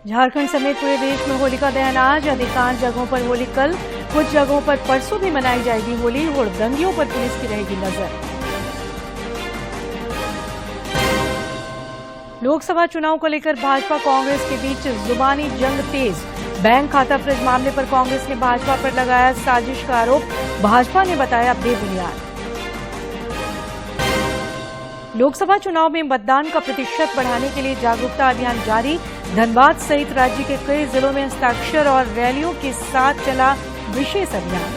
झारखंड समेत पूरे देश में होलिका दहन आज, अधिकांश जगहों पर होली कल, कुछ जगहों पर परसों भी मनाई जाएगी होली। हुड़दंगियों पर पुलिस की रहेगी नजर। लोकसभा चुनाव को लेकर भाजपा कांग्रेस के बीच जुबानी जंग तेज। बैंक खाता फ्रिज मामले पर कांग्रेस ने भाजपा पर लगाया साजिश का आरोप, भाजपा ने बताया बेबुनियाद। लोकसभा चुनाव में मतदान का प्रतिशत बढ़ाने के लिए जागरूकता अभियान जारी। धनबाद सहित राज्य के कई जिलों में हस्ताक्षर और रैलियों के साथ चला विशेष अभियान।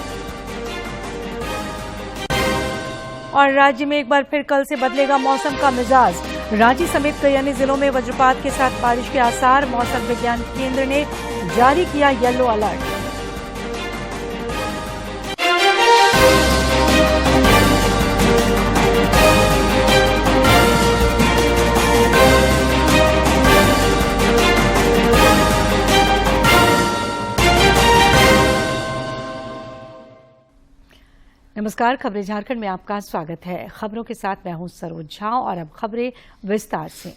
और राज्य में एक बार फिर कल से बदलेगा मौसम का मिजाज। रांची समेत कई अन्य जिलों में वज्रपात के साथ बारिश के आसार। मौसम विज्ञान केंद्र ने जारी किया येलो अलर्ट। नमस्कार, खबरें झारखंड में आपका स्वागत है। खबरों के साथ मैं हूं सरोज झा और अब खबरें विस्तार से।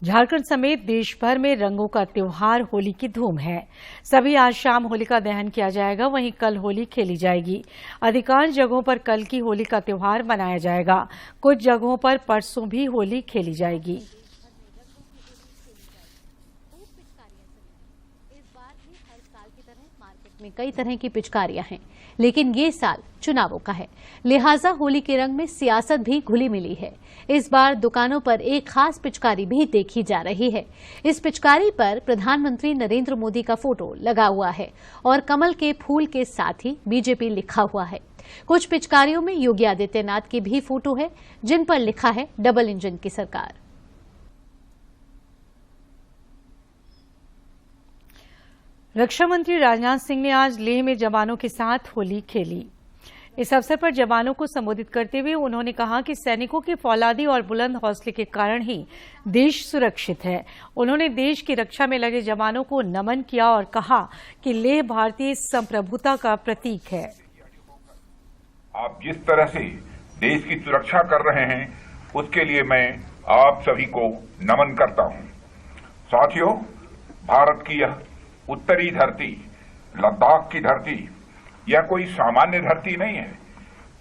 झारखंड समेत देश भर में रंगों का त्योहार होली की धूम है। सभी आज शाम होलिका दहन किया जाएगा, वहीं कल होली खेली जाएगी। अधिकांश जगहों पर कल की होली का त्योहार मनाया जाएगा, कुछ जगहों पर परसों भी होली खेली जाएगी। में कई तरह की पिचकारियां हैं, लेकिन ये साल चुनावों का है, लिहाजा होली के रंग में सियासत भी घुली मिली है। इस बार दुकानों पर एक खास पिचकारी भी देखी जा रही है। इस पिचकारी पर प्रधानमंत्री नरेंद्र मोदी का फोटो लगा हुआ है और कमल के फूल के साथ ही बीजेपी लिखा हुआ है। कुछ पिचकारियों में योगी आदित्यनाथ की भी फोटो है, जिन पर लिखा है डबल इंजन की सरकार। रक्षा मंत्री राजनाथ सिंह ने आज लेह में जवानों के साथ होली खेली। इस अवसर पर जवानों को संबोधित करते हुए उन्होंने कहा कि सैनिकों की फौलादी और बुलंद हौसले के कारण ही देश सुरक्षित है। उन्होंने देश की रक्षा में लगे जवानों को नमन किया और कहा कि लेह भारतीय संप्रभुता का प्रतीक है। आप जिस तरह से देश की सुरक्षा कर रहे हैं, उसके लिए मैं आप सभी को नमन करता हूं। साथियों, भारत की यह उत्तरी धरती, लद्दाख की धरती, यह कोई सामान्य धरती नहीं है।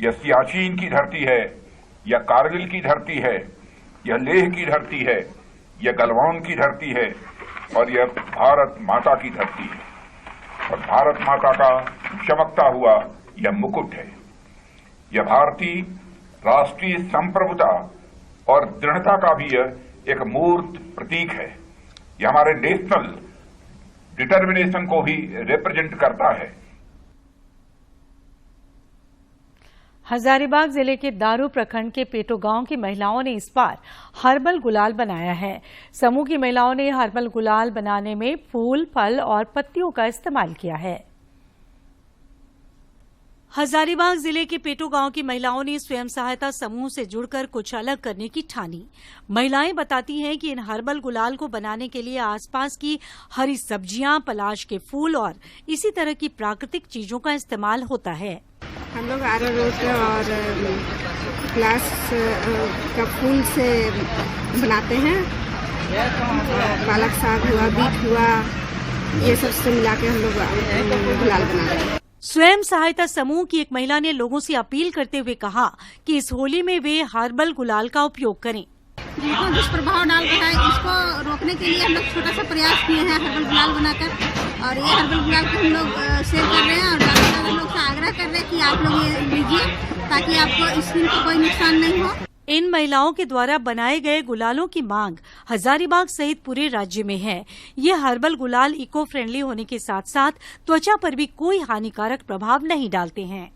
यह सियाचिन की धरती है, यह कारगिल की धरती है, यह लेह की धरती है, यह गलवान की धरती है और यह भारत माता की धरती है। और भारत माता का चमकता हुआ यह मुकुट है। यह भारतीय राष्ट्रीय संप्रभुता और दृढ़ता का भी एक मूर्त प्रतीक है। यह हमारे नेशनल डिटर्मिनेशन को भी रिप्रेजेंट करता है। हजारीबाग जिले के दारू प्रखंड के पेटो गांव की महिलाओं ने इस बार हर्बल गुलाल बनाया है। समूह की महिलाओं ने हर्बल गुलाल बनाने में फूल, फल और पत्तियों का इस्तेमाल किया है। हजारीबाग जिले के पेटो गांव की महिलाओं ने स्वयं सहायता समूह से जुड़कर कुछ अलग करने की ठानी। महिलाएं बताती हैं कि इन हर्बल गुलाल को बनाने के लिए आसपास की हरी सब्जियां, पलाश के फूल और इसी तरह की प्राकृतिक चीजों का इस्तेमाल होता है। हम लोग अरारोट और पलाश का फूल से बनाते हैं। पालक साग हुआ, बीट हुआ, ये सब से मिला के हम लोग गुलाल बनाते हैं। स्वयं सहायता समूह की एक महिला ने लोगों से अपील करते हुए कहा कि इस होली में वे हर्बल गुलाल का उपयोग करें। जिनको दुष्प्रभाव डाल रहा है, इसको रोकने के लिए हम लोग छोटा सा प्रयास किए हैं हर्बल गुलाल बनाकर, और ये हर्बल गुलाल को हम लोग शेयर कर रहे हैं और ज्यादातर लोग से आग्रह कर रहे हैं कि आप लोग ये लीजिए ताकि आपको स्किन को कोई नुकसान नहीं हो। इन महिलाओं के द्वारा बनाए गए गुलालों की मांग हजारीबाग सहित पूरे राज्य में है। ये हर्बल गुलाल इको फ्रेंडली होने के साथ साथ त्वचा पर भी कोई हानिकारक प्रभाव नहीं डालते हैं।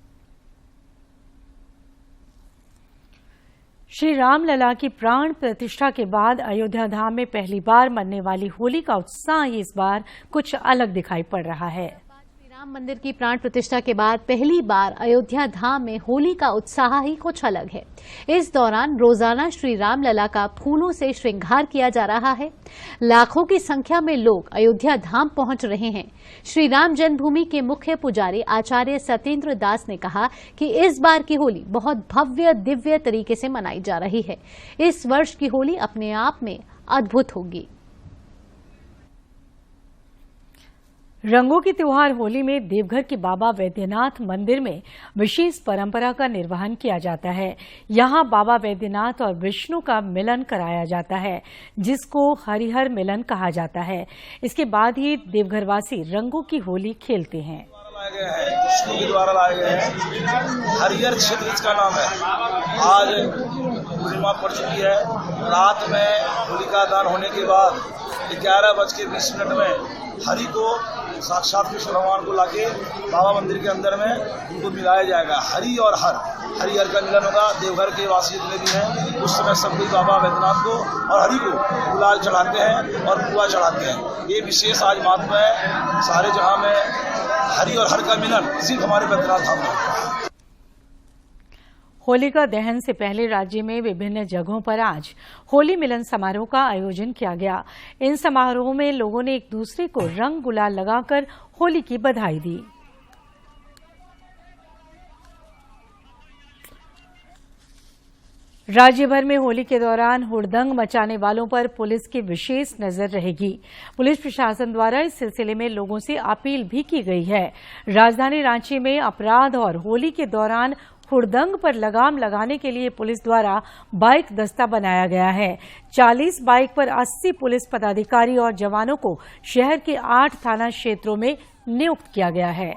श्री रामलला की प्राण प्रतिष्ठा के बाद अयोध्या धाम में पहली बार मनने वाली होली का उत्साह इस बार कुछ अलग दिखाई पड़ रहा है। राम मंदिर की प्राण प्रतिष्ठा के बाद पहली बार अयोध्या धाम में होली का उत्साह ही कुछ अलग है। इस दौरान रोजाना श्री रामलला का फूलों से श्रृंगार किया जा रहा है। लाखों की संख्या में लोग अयोध्या धाम पहुंच रहे हैं। श्री राम जन्मभूमि के मुख्य पुजारी आचार्य सत्येंद्र दास ने कहा कि इस बार की होली बहुत भव्य दिव्य तरीके से मनाई जा रही है। इस वर्ष की होली अपने आप में अद्भुत होगी। रंगों के त्योहार होली में देवघर के बाबा वैद्यनाथ मंदिर में विशेष परंपरा का निर्वहन किया जाता है। यहाँ बाबा वैद्यनाथ और विष्णु का मिलन कराया जाता है, जिसको हरिहर मिलन कहा जाता है। इसके बाद ही देवघरवासी रंगों की होली खेलते हैं। विष्णु के द्वारा लाए गए हैं। हरिहर क्षेत्र इसका नाम है। आज पूर्णिमा पड़ चुकी है। रात में होलिका दहन होने के बाद 11:20 में हरि को साक्षात कृष्ण भगवान को लाके बाबा मंदिर के अंदर में उनको मिलाया जाएगा। हरि और हरिहर का मिलन होगा। देवघर के वासी जितने भी हैं उस समय सब कोई बाबा वैद्यनाथ को और हरि को गुलाल चढ़ाते हैं और पुआ चढ़ाते हैं। ये विशेष आज महत्व है। सारे जहां में हरि और हर का मिलन सिर्फ हमारे वैद्यनाथ धाम में। होलिका दहन से पहले राज्य में विभिन्न जगहों पर आज होली मिलन समारोह का आयोजन किया गया। इन समारोहों में लोगों ने एक दूसरे को रंग गुलाल लगाकर होली की बधाई दी। राज्य भर में होली के दौरान हुड़दंग मचाने वालों पर पुलिस की विशेष नजर रहेगी। पुलिस प्रशासन द्वारा इस सिलसिले में लोगों से अपील भी की गई है। राजधानी रांची में अपराध और होली के दौरान हुड़दंग पर लगाम लगाने के लिए पुलिस द्वारा बाइक दस्ता बनाया गया है। 40 बाइक पर 80 पुलिस पदाधिकारी और जवानों को शहर के 8 थाना क्षेत्रों में नियुक्त किया गया है।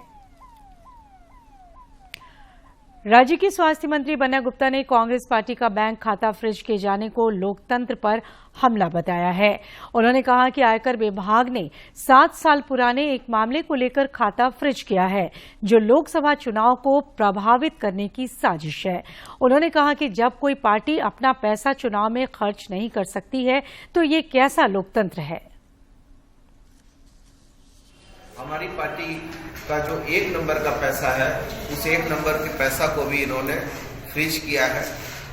राज्य के स्वास्थ्य मंत्री बन्ना गुप्ता ने कांग्रेस पार्टी का बैंक खाता फ्रीज किए जाने को लोकतंत्र पर हमला बताया है। उन्होंने कहा कि आयकर विभाग ने 7 साल पुराने एक मामले को लेकर खाता फ्रीज किया है, जो लोकसभा चुनाव को प्रभावित करने की साजिश है। उन्होंने कहा कि जब कोई पार्टी अपना पैसा चुनाव में खर्च नहीं कर सकती है तो ये कैसा लोकतंत्र है। हमारी पार्टी का जो 1 नंबर का पैसा है, उस 1 नंबर के पैसा को भी इन्होंने फ्रीज किया है।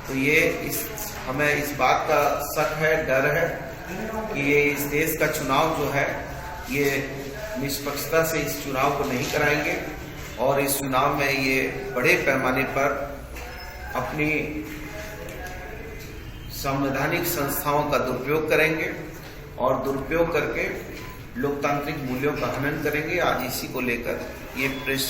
तो ये हमें इस बात का शक है, डर है कि ये इस देश का चुनाव जो है ये निष्पक्षता से इस चुनाव को नहीं कराएंगे और इस चुनाव में ये बड़े पैमाने पर अपनी संवैधानिक संस्थाओं का दुरुपयोग करेंगे और दुरुपयोग करके लोकतांत्रिक मूल्यों का हनन करेंगे। आज इसी को लेकर ये प्रेस।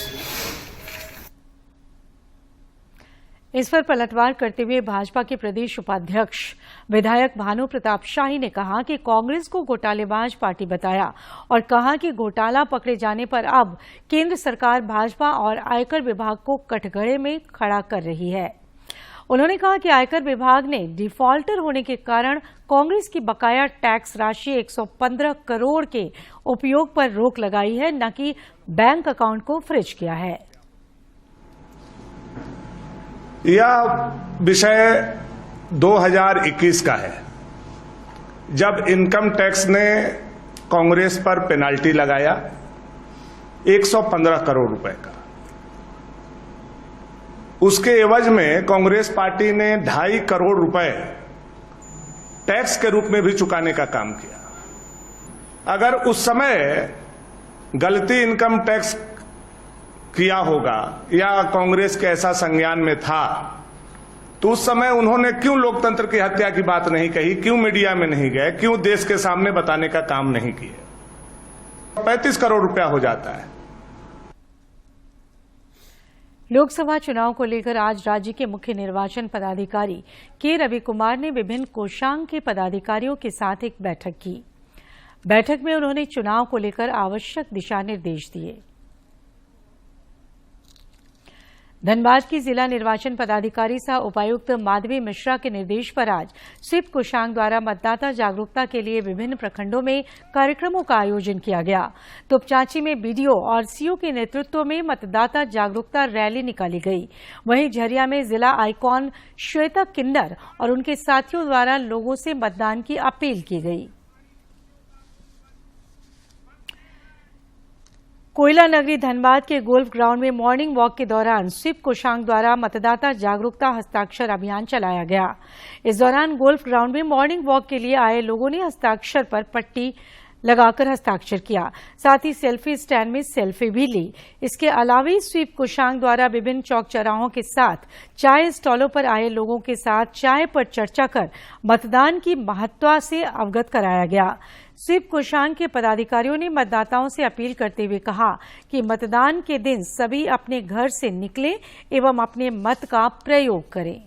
इस पर पलटवार करते हुए भाजपा के प्रदेश उपाध्यक्ष विधायक भानु प्रताप शाही ने कहा कि कांग्रेस को घोटालेबाज पार्टी बताया और कहा कि घोटाला पकड़े जाने पर अब केंद्र सरकार भाजपा और आयकर विभाग को कटघरे में खड़ा कर रही है। उन्होंने कहा कि आयकर विभाग ने डिफॉल्टर होने के कारण कांग्रेस की बकाया टैक्स राशि 115 करोड़ के उपयोग पर रोक लगाई है, न कि बैंक अकाउंट को फ्रीज किया है। यह विषय 2021 का है, जब इनकम टैक्स ने कांग्रेस पर पेनाल्टी लगाया 115 करोड़ रुपए का। उसके एवज में कांग्रेस पार्टी ने 2.5 करोड़ रुपए टैक्स के रूप में भी चुकाने का काम किया। अगर उस समय गलती इनकम टैक्स किया होगा या कांग्रेस के ऐसा संज्ञान में था, तो उस समय उन्होंने क्यों लोकतंत्र की हत्या की बात नहीं कही, क्यों मीडिया में नहीं गए, क्यों देश के सामने बताने का काम नहीं किए। 35 करोड़ रुपया हो जाता है। लोकसभा चुनाव को लेकर आज राज्य के मुख्य निर्वाचन पदाधिकारी के रवि कुमार ने विभिन्न कोषांग के पदाधिकारियों के साथ एक बैठक की। बैठक में उन्होंने चुनाव को लेकर आवश्यक दिशा निर्देश दिए। धनबाद की जिला निर्वाचन पदाधिकारी सह उपायुक्त माधवी मिश्रा के निर्देश पर आज स्वीप कोषांग द्वारा मतदाता जागरूकता के लिए विभिन्न प्रखंडों में कार्यक्रमों का आयोजन किया गया। तोपचांची में बीडीओ और सीओ के नेतृत्व में मतदाता जागरूकता रैली निकाली गई। वहीं झरिया में जिला आइकॉन श्वेता किन्नर और उनके साथियों द्वारा लोगों से मतदान की अपील की गई। कोयला नगरी धनबाद के गोल्फ ग्राउंड में मॉर्निंग वॉक के दौरान स्वीप कोषांग द्वारा मतदाता जागरूकता हस्ताक्षर अभियान चलाया गया। इस दौरान गोल्फ ग्राउंड में मॉर्निंग वॉक के लिए आए लोगों ने हस्ताक्षर पर पट्टी लगाकर हस्ताक्षर किया। साथ ही सेल्फी स्टैंड में सेल्फी भी ली। इसके अलावा स्वीप कोषांग द्वारा विभिन्न चौक चौराहों के साथ चाय स्टॉलों पर आए लोगों के साथ चाय पर चर्चा कर मतदान की महत्ता से अवगत कराया गया। स्वीप कोषांग के पदाधिकारियों ने मतदाताओं से अपील करते हुए कहा कि मतदान के दिन सभी अपने घर से निकलें एवं अपने मत का प्रयोग करें।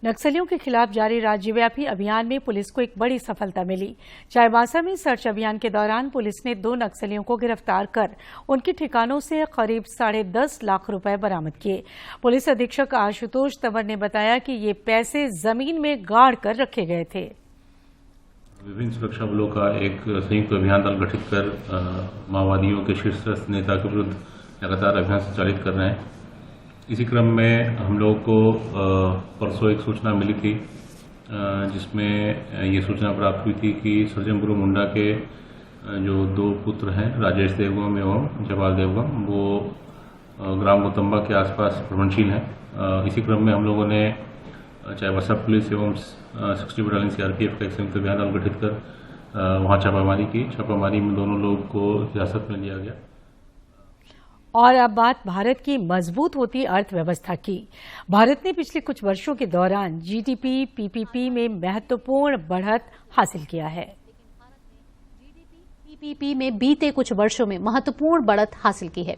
नक्सलियों के खिलाफ जारी राज्यव्यापी अभियान में पुलिस को एक बड़ी सफलता मिली। चाईबासा में सर्च अभियान के दौरान पुलिस ने 2 नक्सलियों को गिरफ्तार कर उनके ठिकानों से करीब 10.5 लाख रुपए बरामद किए। पुलिस अधीक्षक आशुतोष तंवर ने बताया कि ये पैसे जमीन में गाड़ कर रखे गए थे। विभिन्न सुरक्षा बलों का एक संयुक्त अभियान दल गठित कर माओवादियों के शीर्षस्थ नेता के विरुद्ध लगातार अभियान संचालित कर रहे हैं। इसी क्रम में हम लोगों को परसों एक सूचना मिली थी, जिसमें ये सूचना प्राप्त हुई थी कि सर्जन गुरु मुंडा के जो 2 पुत्र हैं, राजेश देवगम एवं जयपाल देवगम, वो ग्राम गौतम्बा के आसपास भ्रमणशील हैं। इसी क्रम में हम लोगों ने चाईबासा पुलिस एवं 60 बटालियन सीआरपीएफ का एक संयुक्त अभियान दल गठित कर वहां छापामारी की। छापामारी में दोनों लोग को हिरासत में लिया गया। और अब बात भारत की मजबूत होती अर्थव्यवस्था की। भारत ने पिछले कुछ वर्षों के दौरान जीडीपी पीपीपी में महत्वपूर्ण बढ़त हासिल किया है। पीपीपी में बीते कुछ वर्षों में महत्वपूर्ण बढ़त हासिल की है।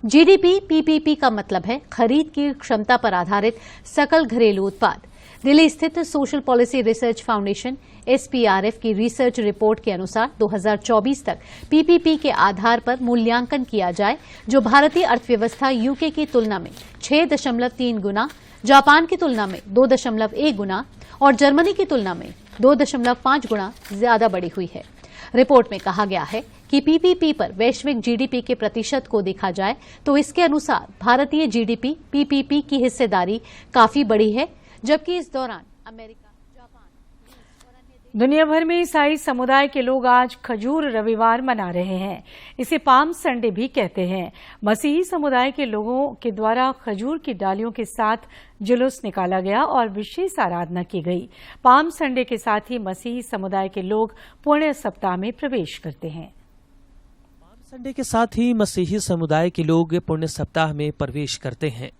जीडीपी पीपीपी का मतलब है खरीद की क्षमता पर आधारित सकल घरेलू उत्पाद। दिल्ली स्थित social policy research foundation SPRF की रिसर्च रिपोर्ट के अनुसार 2024 तक पीपीपी के आधार पर मूल्यांकन किया जाए, जो भारतीय अर्थव्यवस्था यूके की तुलना में 6.3 गुना, जापान की तुलना में 2.1 गुना और जर्मनी की तुलना में 2.5 गुना ज्यादा बढ़ी हुई है। रिपोर्ट में कहा गया है कि पीपीपी पर वैश्विक जीडीपी के प्रतिशत को देखा जाए तो इसके अनुसार भारतीय जीडीपी पीपीपी की हिस्सेदारी काफी बढ़ी है, जबकि इस दौरान अमेरिका, दुनिया भर में ईसाई समुदाय के लोग आज खजूर रविवार मना रहे हैं। इसे पाम संडे भी कहते हैं। मसीही समुदाय के लोगों के द्वारा खजूर की डालियों के साथ जुलूस निकाला गया और विशेष आराधना की गई। पाम संडे के साथ ही मसीही समुदाय के लोग पुण्य सप्ताह में प्रवेश करते हैं। पाम संडे के साथ ही मसीही समुदाय के लोग पुण्य सप्ताह में प्रवेश करते हैं।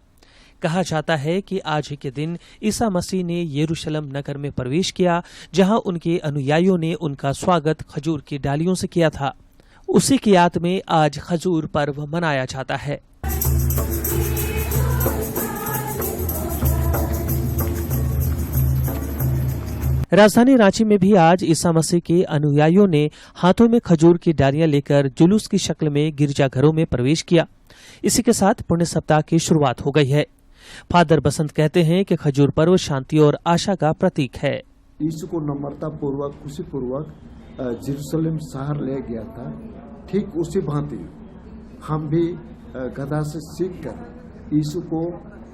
कहा जाता है कि आज ही के दिन ईसा मसीह ने यरूशलेम नगर में प्रवेश किया, जहां उनके अनुयायियों ने उनका स्वागत खजूर की डालियों से किया था। उसी की याद में आज खजूर पर्व मनाया जाता है। राजधानी रांची में भी आज ईसा मसीह के अनुयायियों ने हाथों में खजूर की डालियां लेकर जुलूस की शक्ल में गिरजाघरों में प्रवेश किया। इसी के साथ पुण्य सप्ताह की शुरुआत हो गई है। फादर बसंत कहते हैं कि खजूर पर्व शांति और आशा का प्रतीक है। यीशु को नम्रता पूर्वक, खुशी पूर्वक यरूशलेम शहर ले गया था। ठीक उसी भांति हम भी गधा से सीखकर यीशु को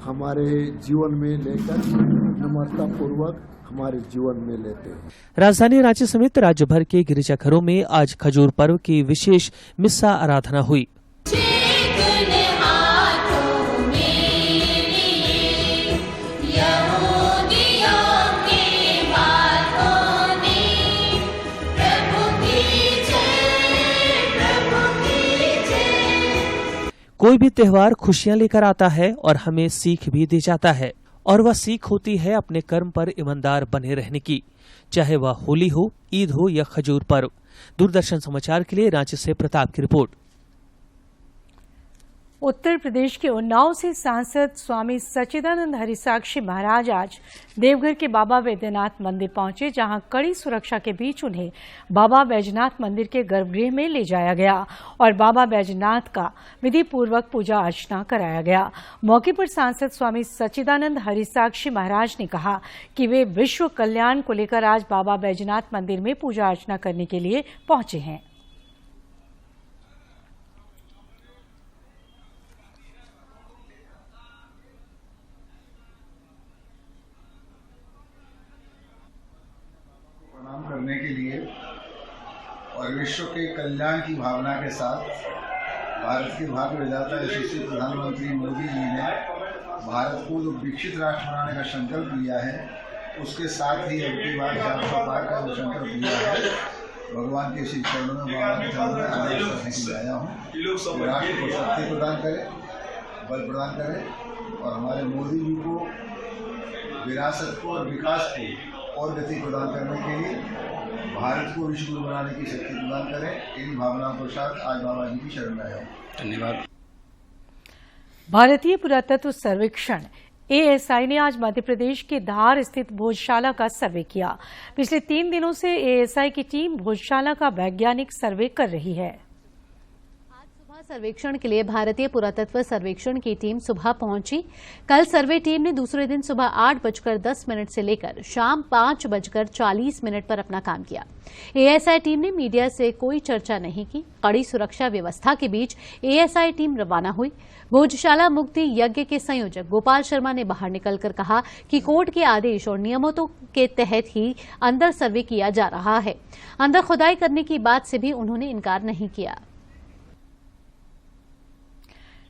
हमारे जीवन में लेकर नम्रता पूर्वक हमारे जीवन में लेते हैं। राजधानी रांची समेत राज्य भर के गिरजाघरों में आज खजूर पर्व की विशेष मिस्सा आराधना हुई। कोई भी त्योहार खुशियां लेकर आता है और हमें सीख भी दे जाता है, और वह सीख होती है अपने कर्म पर ईमानदार बने रहने की, चाहे वह होली हो, ईद हो या खजूर पर्व। दूरदर्शन समाचार के लिए रांची से प्रताप की रिपोर्ट। उत्तर प्रदेश के उन्नाव से सांसद स्वामी सच्चिदानंद हरिसाक्षी महाराज आज देवघर के बाबा बैजनाथ मंदिर पहुंचे, जहां कड़ी सुरक्षा के बीच उन्हें बाबा बैजनाथ मंदिर के गर्भगृह में ले जाया गया और बाबा बैजनाथ का विधि पूर्वक पूजा अर्चना कराया गया। मौके पर सांसद स्वामी सच्चिदानंद हरिसाक्षी महाराज ने कहा कि वे विश्व कल्याण को लेकर आज बाबा बैजनाथ मंदिर में पूजा अर्चना करने के लिए पहुंचे हैं। करने के लिए और विश्व के कल्याण की भावना के साथ भारत के भाग्य विधाता यशस्वी प्रधानमंत्री मोदी जी ने भारत को विकसित राष्ट्र बनाने का संकल्प लिया है। उसके साथ ही अब की बार 400 पार का जो संकल्प लिया है, भगवान के श्री चरणों में, बाबा के चरणों में आदेश करने के लिए आया हूँ। राष्ट्र को शक्ति प्रदान करे, बल प्रदान करे और हमारे मोदी जी को विरासत को और विकास को और गति प्रदान करने के लिए भारत को विश्व गुरु बनाने की शक्ति प्रदान करें। इन भावनाओं के साथ आज बाबा जी की शरण में आया हूँ। धन्यवाद। भारतीय पुरातत्व सर्वेक्षण एएसआई ने आज मध्य प्रदेश के धार स्थित भोजशाला का सर्वे किया। पिछले 3 दिनों से एएसआई की टीम भोजशाला का वैज्ञानिक सर्वे कर रही है। सर्वेक्षण के लिए भारतीय पुरातत्व सर्वेक्षण की टीम सुबह पहुंची। कल सर्वे टीम ने दूसरे दिन सुबह 8:10 से लेकर शाम 5:40 पर अपना काम किया। एएसआई टीम ने मीडिया से कोई चर्चा नहीं की। कड़ी सुरक्षा व्यवस्था के बीच एएसआई टीम रवाना हुई। भोजशाला मुक्ति यज्ञ के संयोजक गोपाल शर्मा ने बाहर निकलकर कहा कि कोर्ट के आदेश और नियमों के तहत ही अंदर सर्वे किया जा रहा है। अंदर खुदाई करने की बात से भी उन्होंने इनकार नहीं किया।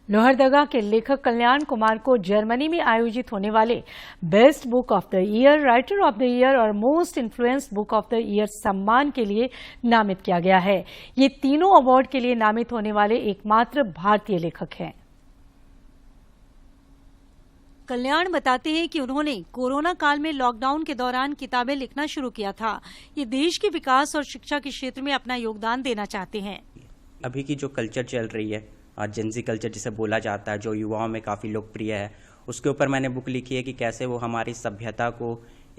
लोहरदगा के लेखक कल्याण कुमार को जर्मनी में आयोजित होने वाले best book of the year, writer of the year और most influenced book of the year सम्मान के लिए नामित किया गया है। ये तीनों अवार्ड के लिए नामित होने वाले एकमात्र भारतीय लेखक हैं। कल्याण बताते हैं कि उन्होंने कोरोना काल में लॉकडाउन के दौरान किताबें लिखना शुरू किया था। ये देश के विकास और शिक्षा के क्षेत्र में अपना योगदान देना चाहते हैं। अभी की जो कल्चर चल रही है, जेंजी कल्चर जिसे बोला जाता है, जो युवाओं में काफ़ी लोकप्रिय है, उसके ऊपर मैंने बुक लिखी है कि कैसे वो हमारी सभ्यता को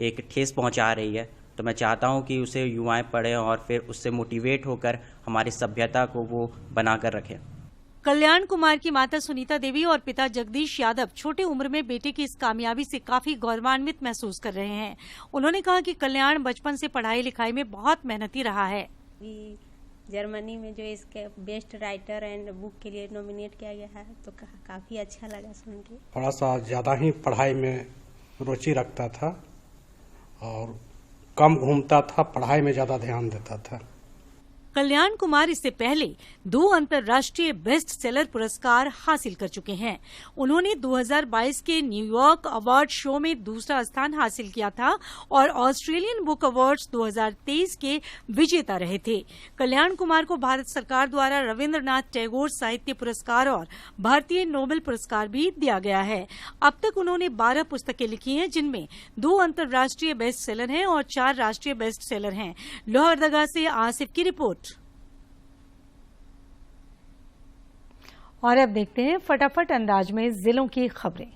एक ठेस पहुंचा रही है। तो मैं चाहता हूं कि उसे युवाएं पढ़ें और फिर उससे मोटिवेट होकर हमारी सभ्यता को वो बनाकर रखें। कल्याण कुमार की माता सुनीता देवी और पिता जगदीश यादव छोटे उम्र में बेटे की इस कामयाबी से काफी गौरवान्वित महसूस कर रहे हैं। उन्होंने कहा कि कल्याण बचपन से पढ़ाई लिखाई में बहुत मेहनती रहा है। जर्मनी में जो इसके बेस्ट राइटर एंड बुक के लिए नॉमिनेट किया गया है तो काफ़ी अच्छा लगा सुन के। थोड़ा सा ज़्यादा ही पढ़ाई में रुचि रखता था और कम घूमता था, पढ़ाई में ज़्यादा ध्यान देता था। कल्याण कुमार इससे पहले 2 अंतर्राष्ट्रीय बेस्ट सेलर पुरस्कार हासिल कर चुके हैं। उन्होंने 2022 के न्यूयॉर्क अवार्ड शो में दूसरा स्थान हासिल किया था और ऑस्ट्रेलियन बुक अवार्ड्स 2023 के विजेता रहे थे। कल्याण कुमार को भारत सरकार द्वारा रविंद्रनाथ टैगोर साहित्य पुरस्कार और भारतीय नोबेल पुरस्कार भी दिया गया है। अब तक उन्होंने 12 पुस्तकें लिखी हैं, जिनमें 2 अंतर्राष्ट्रीय बेस्ट सेलर हैं और 4 राष्ट्रीय बेस्ट सेलर हैं। लोहरदगा से आसिफ की रिपोर्ट। और अब देखते हैं फटाफट अंदाज में जिलों की खबरें।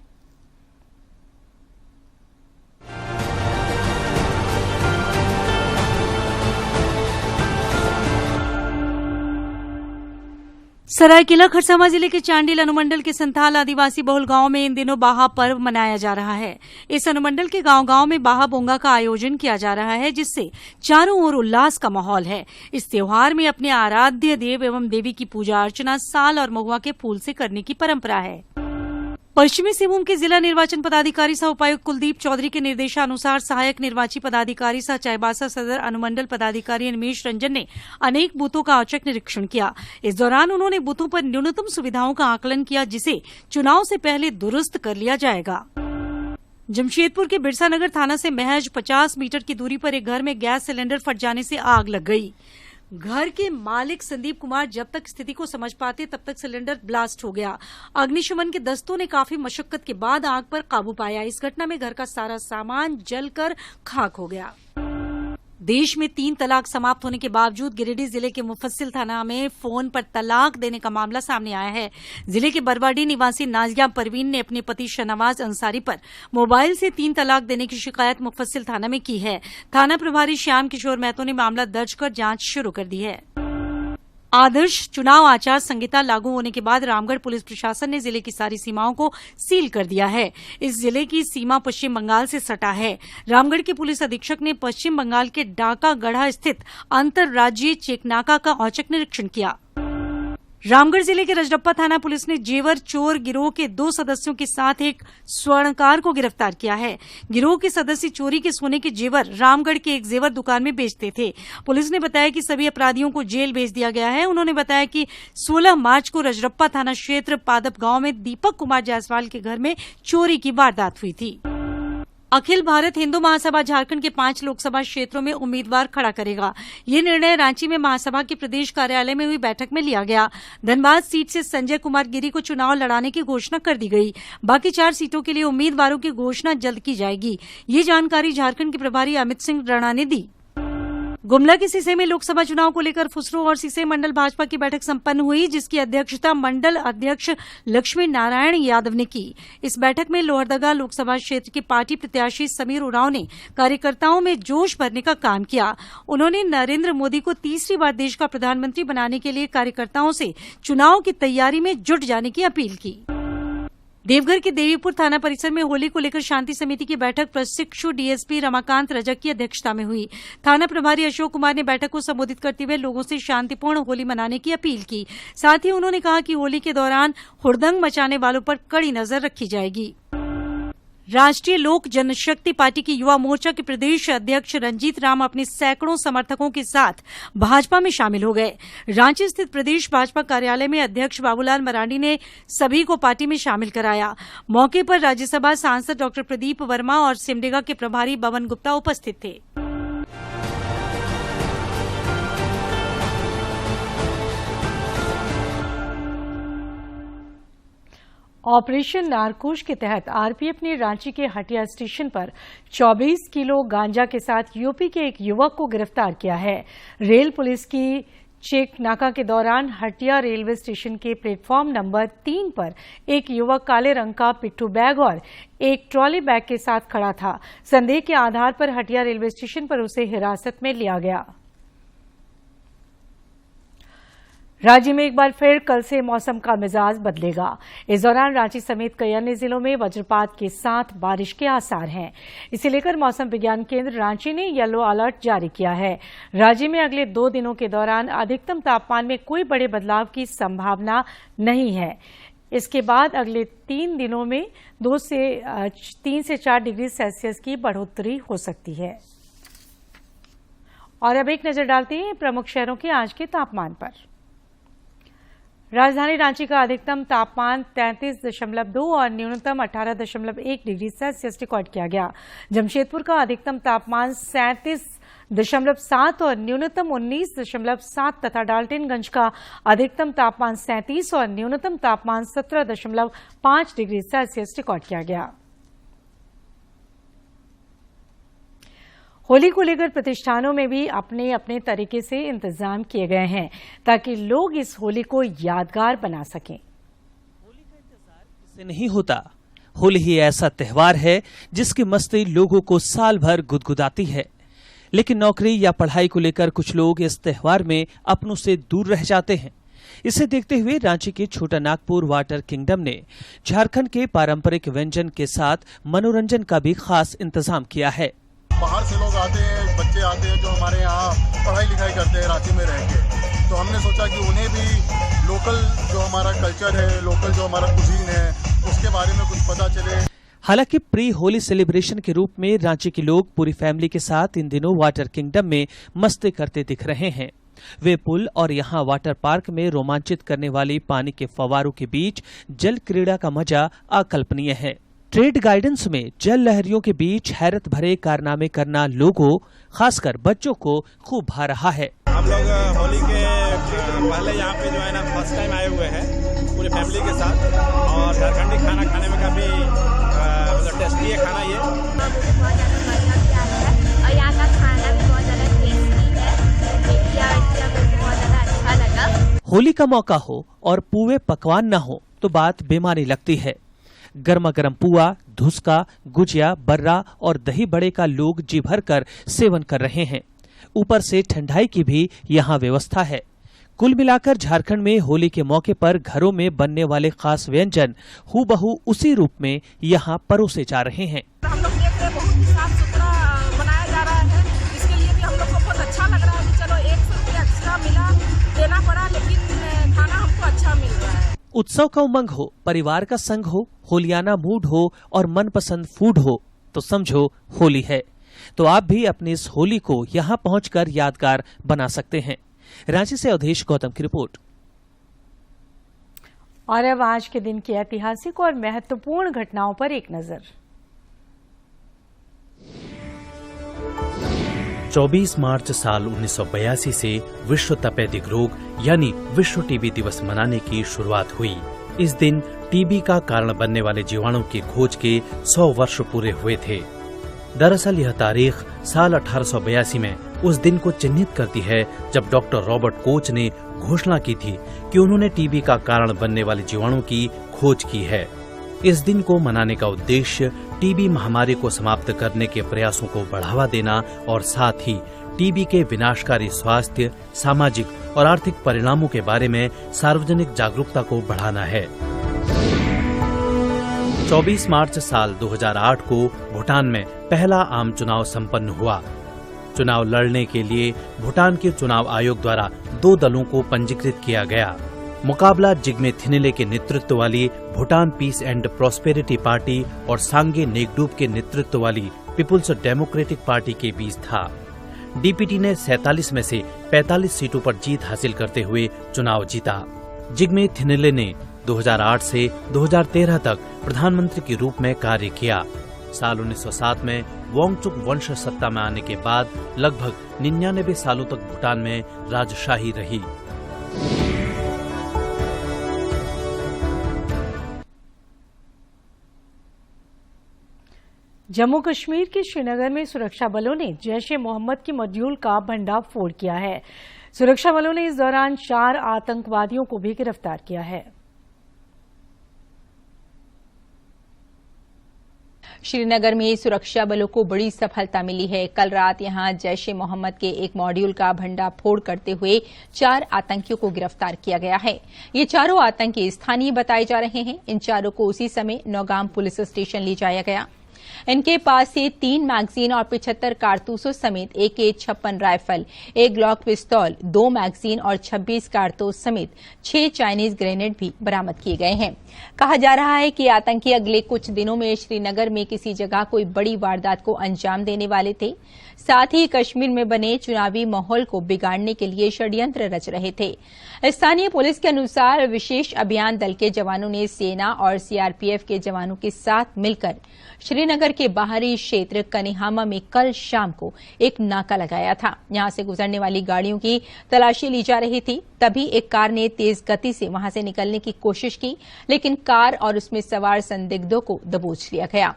सरायकेला खरसावां जिले के चांडिल अनुमंडल के संथाल आदिवासी बहुल गांव में इन दिनों बाहा पर्व मनाया जा रहा है। इस अनुमंडल के गांव-गांव में बाहा बोंगा का आयोजन किया जा रहा है, जिससे चारों ओर उल्लास का माहौल है। इस त्योहार में अपने आराध्य देव एवं देवी की पूजा अर्चना साल और महुआ के फूल से करने की परंपरा है। पश्चिमी सिंहभूम के जिला निर्वाचन पदाधिकारी सह उपायुक्त कुलदीप चौधरी के निर्देशानुसार सहायक निर्वाची पदाधिकारी सह चाईबासा सदर अनुमंडल पदाधिकारी निमेश रंजन ने अनेक बूथों का औचक निरीक्षण किया। इस दौरान उन्होंने बूथों पर न्यूनतम सुविधाओं का आकलन किया, जिसे चुनाव से पहले दुरुस्त कर लिया जाएगा। जमशेदपुर के बिरसा नगर थाना से महज 50 मीटर की दूरी पर एक घर में गैस सिलेंडर फट जाने से आग लग गई। घर के मालिक संदीप कुमार जब तक स्थिति को समझ पाते तब तक सिलेंडर ब्लास्ट हो गया। अग्निशमन के दस्तों ने काफी मशक्कत के बाद आग पर काबू पाया। इस घटना में घर का सारा सामान जलकर खाक हो गया। देश में 3 तलाक समाप्त होने के बावजूद गिरिडीह जिले के मुफस्सिल थाना में फोन पर तलाक देने का मामला सामने आया है। जिले के बरवाडी निवासी नाजिया परवीन ने अपने पति शहनवाज अंसारी पर मोबाइल से 3 तलाक देने की शिकायत मुफस्सिल थाना में की है। थाना प्रभारी श्याम किशोर महतो ने मामला दर्ज कर जांच शुरू कर दी है। आदर्श चुनाव आचार संहिता लागू होने के बाद रामगढ़ पुलिस प्रशासन ने जिले की सारी सीमाओं को सील कर दिया है। इस जिले की सीमा पश्चिम बंगाल से सटा है। रामगढ़ के पुलिस अधीक्षक ने पश्चिम बंगाल के डाका गढ़ा स्थित अंतर्राज्यीय चेकनाका का औचक निरीक्षण किया। रामगढ़ जिले के रजरप्पा थाना पुलिस ने जेवर चोर गिरोह के 2 सदस्यों के साथ एक स्वर्णकार को गिरफ्तार किया है। गिरोह के सदस्य चोरी के सोने के जेवर रामगढ़ के एक जेवर दुकान में बेचते थे। पुलिस ने बताया कि सभी अपराधियों को जेल भेज दिया गया है। उन्होंने बताया कि 16 मार्च को रजरप्पा थाना क्षेत्र पादप गांव में दीपक कुमार जायसवाल के घर में चोरी की वारदात हुई थी। अखिल भारत हिंदू महासभा झारखंड के 5 लोकसभा क्षेत्रों में उम्मीदवार खड़ा करेगा। ये निर्णय रांची में महासभा के प्रदेश कार्यालय में हुई बैठक में लिया गया। धनबाद सीट से संजय कुमार गिरी को चुनाव लड़ाने की घोषणा कर दी गई। बाकी 4 सीटों के लिए उम्मीदवारों की घोषणा जल्द की जाएगी। ये जानकारी झारखंड के प्रभारी अमित सिंह राणा ने दी। गुमला के सिसे में लोकसभा चुनाव को लेकर फुसरो और सिसे मंडल भाजपा की बैठक संपन्न हुई, जिसकी अध्यक्षता मंडल अध्यक्ष लक्ष्मी नारायण यादव ने की। इस बैठक में लोहरदगा लोकसभा क्षेत्र के पार्टी प्रत्याशी समीर उरांव ने कार्यकर्ताओं में जोश भरने का काम किया। उन्होंने नरेंद्र मोदी को तीसरी बार देश का प्रधानमंत्री बनाने के लिए कार्यकर्ताओं से चुनाव की तैयारी में जुट जाने की अपील की। देवघर के देवीपुर थाना परिसर में होली को लेकर शांति समिति की बैठक प्रशिक्षु डीएसपी रमाकांत रजक की अध्यक्षता में हुई। थाना प्रभारी अशोक कुमार ने बैठक को संबोधित करते हुए लोगों से शांतिपूर्ण होली मनाने की अपील की। साथ ही उन्होंने कहा कि होली के दौरान हुड़दंग मचाने वालों पर कड़ी नजर रखी जाएगी। राष्ट्रीय लोक जनशक्ति पार्टी की युवा मोर्चा के प्रदेश अध्यक्ष रंजीत राम अपने सैकड़ों समर्थकों के साथ भाजपा में शामिल हो गए। रांची स्थित प्रदेश भाजपा कार्यालय में अध्यक्ष बाबूलाल मरांडी ने सभी को पार्टी में शामिल कराया। मौके पर राज्यसभा सांसद डॉक्टर प्रदीप वर्मा और सिमडेगा के प्रभारी बवन गुप्ता उपस्थित थे। ऑपरेशन नारकोश के तहत आरपीएफ ने रांची के हटिया स्टेशन पर 24 किलो गांजा के साथ यूपी के एक युवक को गिरफ्तार किया है। रेल पुलिस की चेक नाका के दौरान हटिया रेलवे स्टेशन के प्लेटफॉर्म नंबर 3 पर एक युवक काले रंग का पिट्ठू बैग और एक ट्रॉली बैग के साथ खड़ा था। संदेह के आधार पर हटिया रेलवे स्टेशन पर उसे हिरासत में लिया गया। राज्य में एक बार फिर कल से मौसम का मिजाज बदलेगा। इस दौरान रांची समेत कई अन्य जिलों में वज्रपात के साथ बारिश के आसार हैं। इसे लेकर मौसम विज्ञान केंद्र रांची ने येलो अलर्ट जारी किया है। राज्य में अगले 2 दिनों के दौरान अधिकतम तापमान में कोई बड़े बदलाव की संभावना नहीं है। इसके बाद अगले 3 दिनों में 3 से 4 डिग्री सेल्सियस की बढ़ोतरी हो सकती है। और अब एक नजर डालते हैं प्रमुख शहरों के आज के तापमान पर। राजधानी रांची का अधिकतम तापमान 33.2 और न्यूनतम 18.1 डिग्री सेल्सियस रिकॉर्ड किया गया। जमशेदपुर का अधिकतम तापमान 37.7 और न्यूनतम 19.7 तथा डाल्टनगंज का अधिकतम तापमान 37 और न्यूनतम तापमान 17.5 डिग्री सेल्सियस रिकॉर्ड किया गया। होली को लेकर प्रतिष्ठानों में भी अपने अपने तरीके से इंतजाम किए गए हैं ताकि लोग इस होली को यादगार बना सकें। होली का इंतजार किसे नहीं होता। होली ही ऐसा त्योहार है जिसकी मस्ती लोगों को साल भर गुदगुदाती है, लेकिन नौकरी या पढ़ाई को लेकर कुछ लोग इस त्योहार में अपनों से दूर रह जाते हैं। इसे देखते हुए रांची के छोटा नागपुर वाटर किंगडम ने झारखंड के पारंपरिक व्यंजन के साथ मनोरंजन का भी खास इंतजाम किया है। बाहर से लोग आते हैं, बच्चे आते हैं जो हमारे यहाँ पढ़ाई लिखाई करते हैं रांची में रह के, तो हमने सोचा कि उन्हें भी लोकल जो हमारा कल्चर है, लोकल जो हमारा कुजीन है, उसके बारे में कुछ पता चले। हालांकि प्री होली सेलिब्रेशन के रूप में रांची के लोग पूरी फैमिली के साथ इन दिनों वाटर किंगडम में मस्ती करते दिख रहे हैं। वे पुल और यहाँ वाटर पार्क में रोमांचित करने वाली पानी के फव्वारों के बीच जल क्रीड़ा का मजा अकल्पनीय है। ट्रेड गाइडेंस में जल लहरियों के बीच हैरत भरे कारनामे करना लोगों, खासकर बच्चों को खूब भा रहा है। हम लोग होली के पहले यहाँ पे जो है ना फर्स्ट टाइम आए हुए हैं पूरी फैमिली के साथ, और झारखंडी खाना खाने में काफी मतलब टेस्टी है खाना ये। और यहाँ का खाना भी बहुत ज्यादा टेस्टी है, बहुत ज्यादा अच्छा लगा। होली का मौका हो और पुए पकवान न हो तो बात बेमानी लगती है। गर्मा गर्म पुआ, धुसका, गुजिया, बर्रा और दही बड़े का लोग जी भर कर सेवन कर रहे हैं। ऊपर से ठंडाई की भी यहाँ व्यवस्था है। कुल मिलाकर झारखंड में होली के मौके पर घरों में बनने वाले खास व्यंजन हूबहू उसी रूप में यहाँ परोसे जा रहे हैं। हम लोग देख रहे हैं बहुत ही साफ सुथरा बनाया जा रहा है, इसके लिए भी हम लोग को बहुत अच्छा लग रहा है। चलो 100 रुपया एक्स्ट्रा मिला, देना पड़ा, लेकिन खाना हमको अच्छा मिल रहा है। उत्सव का उमंग हो, परिवार का संग हो, होलियाना मूड हो और मनपसंद फूड हो तो समझो होली है। तो आप भी अपनी इस होली को यहाँ पहुंचकर यादगार बना सकते हैं। रांची से अवधेश गौतम की रिपोर्ट। और अब आज के दिन की ऐतिहासिक और महत्वपूर्ण घटनाओं पर एक नजर। 24 मार्च साल 1982 से विश्व तपेदिक रोग यानी विश्व टीबी दिवस मनाने की शुरुआत हुई। इस दिन टीबी का कारण बनने वाले जीवाणु की खोज के 100 वर्ष पूरे हुए थे। दरअसल यह तारीख साल 1882 में उस दिन को चिन्हित करती है जब डॉक्टर रॉबर्ट कोच ने घोषणा की थी कि उन्होंने टीबी का कारण बनने वाले जीवाणु की खोज की है। इस दिन को मनाने का उद्देश्य टीबी महामारी को समाप्त करने के प्रयासों को बढ़ावा देना और साथ ही टीबी के विनाशकारी स्वास्थ्य, सामाजिक और आर्थिक परिणामों के बारे में सार्वजनिक जागरूकता को बढ़ाना है। 24 मार्च साल 2008 को भूटान में पहला आम चुनाव संपन्न हुआ। चुनाव लड़ने के लिए भूटान के चुनाव आयोग द्वारा 2 दलों को पंजीकृत किया गया। मुकाबला जिग्मे थिनिले के नेतृत्व वाली Bhutan peace and prosperity party और सांगे नेगडूप के नेतृत्व वाली पीपुल्स डेमोक्रेटिक पार्टी के बीच था। डीपीटी ने 47 में से 45 सीटों पर जीत हासिल करते हुए चुनाव जीता। जिग्मे थिनिले ने 2008 से 2013 तक प्रधानमंत्री के रूप में कार्य किया। साल 1907 में वांगचुक वंश सत्ता में आने के बाद लगभग 99 सालों तक भूटान में राजशाही रही। जम्मू कश्मीर के श्रीनगर में सुरक्षा बलों ने जैश-ए-मोहम्मद की मॉड्यूल का भंडाफोड़ किया है। सुरक्षा बलों ने इस दौरान 4 आतंकवादियों को भी गिरफ्तार किया है। श्रीनगर में सुरक्षा बलों को बड़ी सफलता मिली है। कल रात यहां जैश-ए-मोहम्मद के एक मॉड्यूल का भंडाफोड़ करते हुए 4 आतंकियों को गिरफ्तार किया गया है। ये चारों आतंकी स्थानीय बताए जा रहे हैं। इन चारों को उसी समय नौगाम पुलिस स्टेशन ले जाया गया। इनके पास से 3 मैगजीन और 75 कारतूसों समेत AK-56 राइफल, 1 ग्लॉक पिस्तौल, 2 मैगजीन और 26 कारतूस समेत 6 चाइनीज ग्रेनेड भी बरामद किए गए हैं। कहा जा रहा है कि आतंकी अगले कुछ दिनों में श्रीनगर में किसी जगह कोई बड़ी वारदात को अंजाम देने वाले थे। साथ ही कश्मीर में बने चुनावी माहौल को बिगाड़ने के लिए षड्यंत्र रच रहे थे। स्थानीय पुलिस के अनुसार विशेष अभियान दल के जवानों ने सेना और CRPF के जवानों के साथ मिलकर श्रीनगर के बाहरी क्षेत्र कनिहामा में कल शाम को एक नाका लगाया था। यहां से गुजरने वाली गाड़ियों की तलाशी ली जा रही थी। तभी एक कार ने तेज गति से वहां से निकलने की कोशिश की, लेकिन कार और उसमें सवार संदिग्धों को दबोच लिया गया।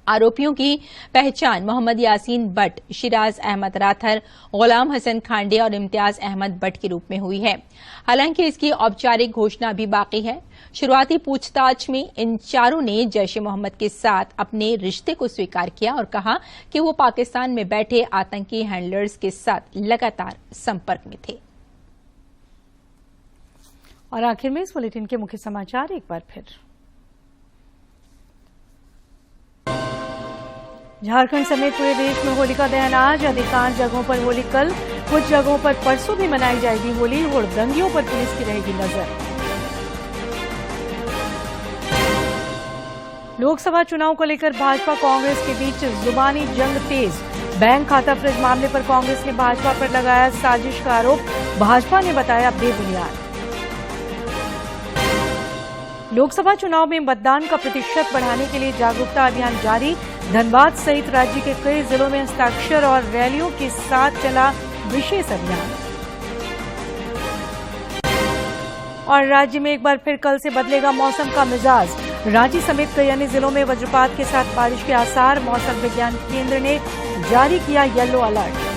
आरोपियों की पहचान मोहम्मद यासीन बट, शिराज अहमद राथर, गुलाम हसन खांडे और इम्तियाज अहमद बट के रूप में हुई है। हालांकि इसकी औपचारिक घोषणा भी बाकी है। शुरुआती पूछताछ में इन चारों ने जैश-ए-मोहम्मद के साथ अपने रिश्ते को स्वीकार किया और कहा कि वो पाकिस्तान में बैठे आतंकी हैंडलर्स के साथ लगातार संपर्क में थे। और आखिर में इस बुलेटिन के मुख्य समाचार एक बार फिर। झारखंड समेत पूरे देश में होलिका दहन आज। अधिकांश जगहों पर होली कल, कुछ जगहों पर परसों भी मनाई जाएगी होली। हुड़दंगियों पर पुलिस की रहेगी नजर। लोकसभा चुनाव को लेकर भाजपा कांग्रेस के बीच जुबानी जंग तेज। बैंक खाता फ्रिज मामले पर कांग्रेस ने भाजपा पर लगाया साजिश का आरोप। भाजपा ने बताया बेबुनियाद। लोकसभा चुनाव में मतदान का प्रतिशत बढ़ाने के लिए जागरूकता अभियान जारी। धनबाद सहित राज्य के कई जिलों में हस्ताक्षर और रैलियों के साथ चला विशेष अभियान। और राज्य में एक बार फिर कल से बदलेगा मौसम का मिजाज। रांची समेत कई अन्य जिलों में वज्रपात के साथ बारिश के आसार। मौसम विज्ञान केंद्र ने जारी किया येलो अलर्ट।